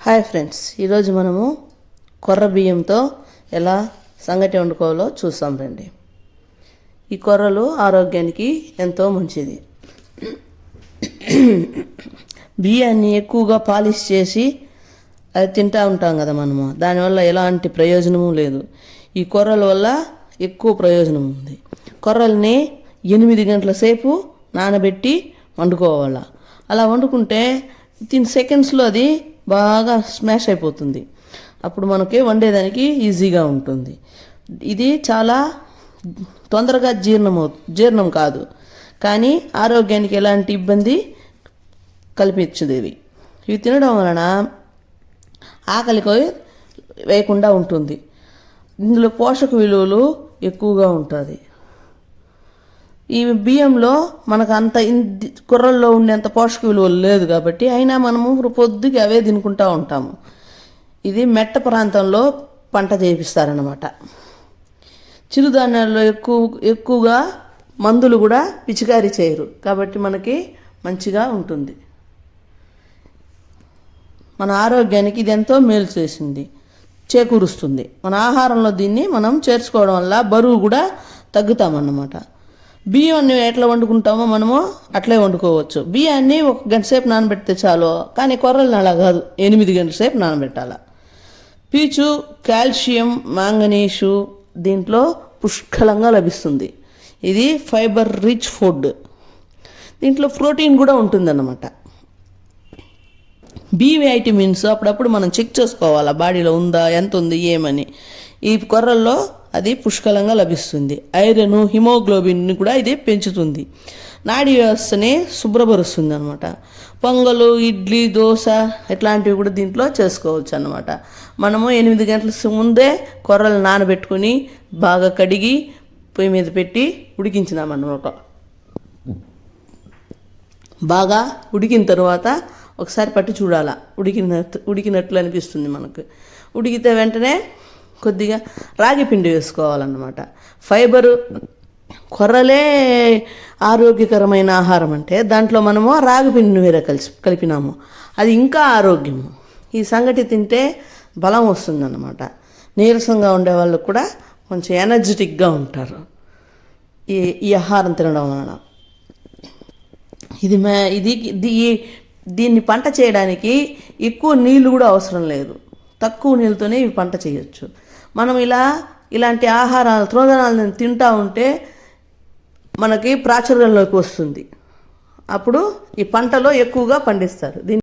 Hi friends, ఈరోజు మనము కొర్ర బియ్యంతో ఎలా సంగటి వండుకోవాలో చూస్తాం రండి. ఈ కొర్రలు ఆరోగ్యానికి ఎంతో మంచిది. బియ్యాన్ని ఎక్కువగా పాలిష్ చేసి అది తింటూ ఉంటాం కదా మనము, దానివల్ల ఎలాంటి ప్రయోజనము లేదు. ఈ కొర్రల వల్ల ఎక్కువ ప్రయోజనం ఉంది. కొర్రల్ని 8 గంటల సేపు నానబెట్టి వండుకోవాలి. అలా వండుకుంటే వితిన్ సెకండ్స్లో అది బాగా స్మాష్ అయిపోతుంది. అప్పుడు మనకి వండేదానికి ఈజీగా ఉంటుంది. ఇది చాలా తొందరగా జీర్ణం కాదు, కానీ ఆరోగ్యానికి ఎలాంటి ఇబ్బంది కల్పించదు. ఇవి తినడం వలన ఆకలికి వేయకుండా ఉంటుంది. ఇందులో పోషక విలువలు ఎక్కువగా ఉంటుంది. ఈ బియ్యంలో మనకు అంత కొర్రల్లో ఉండేంత పోషక విలువలు లేదు కాబట్టి అయినా మనము పొద్దుకి అవే తినుకుంటూ ఉంటాము. ఇది మెట్ట ప్రాంతంలో పంట చేపిస్తారన్నమాట. చిరుధాన్యాల్లో ఎక్కువగా మందులు కూడా పిచికారీ చేయరు కాబట్టి మనకి మంచిగా ఉంటుంది. మన ఆరోగ్యానికి ఇది ఎంతో మేలు చేకూరుస్తుంది. మన ఆహారంలో దీన్ని మనం చేర్చుకోవడం వల్ల బరువు కూడా తగ్గుతామన్నమాట. బియ్యాన్ని ఎట్లా వండుకుంటామో మనము అట్లే వండుకోవచ్చు. బియ్యాన్ని 1 గంట సేపు నానబెడితే చాలు, కానీ కొర్రలను అలా కాదు, 8 గంటల సేపు నానబెట్టాలి. పీచు, కాల్షియం, మాంగనీషు దీంట్లో పుష్కలంగా లభిస్తుంది. ఇది ఫైబర్ రిచ్ ఫుడ్. దీంట్లో ప్రోటీన్ కూడా ఉంటుందన్నమాట. బి వైటమిన్స్ అప్పుడప్పుడు మనం చెక్ చేసుకోవాలి, బాడీలో ఉందా, ఎంత ఉంది, ఏమని. ఈ కొర్రల్లో అది పుష్కలంగా లభిస్తుంది. ఐరన్, హిమోగ్లోబిన్ని కూడా ఇది పెంచుతుంది. నాడీ వ్యవస్థని శుభ్రపరుస్తుంది అనమాట. పొంగలు, ఇడ్లీ, దోశ ఇట్లాంటివి కూడా దీంట్లో చేసుకోవచ్చు అన్నమాట. మనము 8 గంటల ముందే కొర్రలు నానబెట్టుకుని బాగా కడిగి పొయ్యి మీద పెట్టి ఉడికించినామన్నమాట. బాగా ఉడికిన తర్వాత ఒకసారి పట్టి చూడాలా, ఉడికినట్లు అనిపిస్తుంది మనకు. ఉడికితే వెంటనే కొద్దిగా రాగి పిండి వేసుకోవాలన్నమాట. ఫైబరు, కొర్రలే ఆరోగ్యకరమైన ఆహారం అంటే దాంట్లో మనము రాగి పిండిని వేరే కలిపినాము, అది ఇంకా ఆరోగ్యము. ఈ సంగటి తింటే బలం వస్తుందన్నమాట. నీరసంగా ఉండే వాళ్ళు కూడా కొంచెం ఎనర్జెటిక్గా ఉంటారు ఈ ఆహారం తినడం వలన. దీన్ని పంట చేయడానికి ఎక్కువ నీళ్ళు కూడా అవసరం లేదు. తక్కువ నీళ్ళతోనే ఇవి పంట చేయొచ్చు. మనం ఇలాంటి ఆహారాలు, తృణధాన్యాలను తింటూ ఉంటే మనకి ప్రాచుర్యంలోకి వస్తుంది. అప్పుడు ఈ పంటలో ఎక్కువగా పండిస్తారు.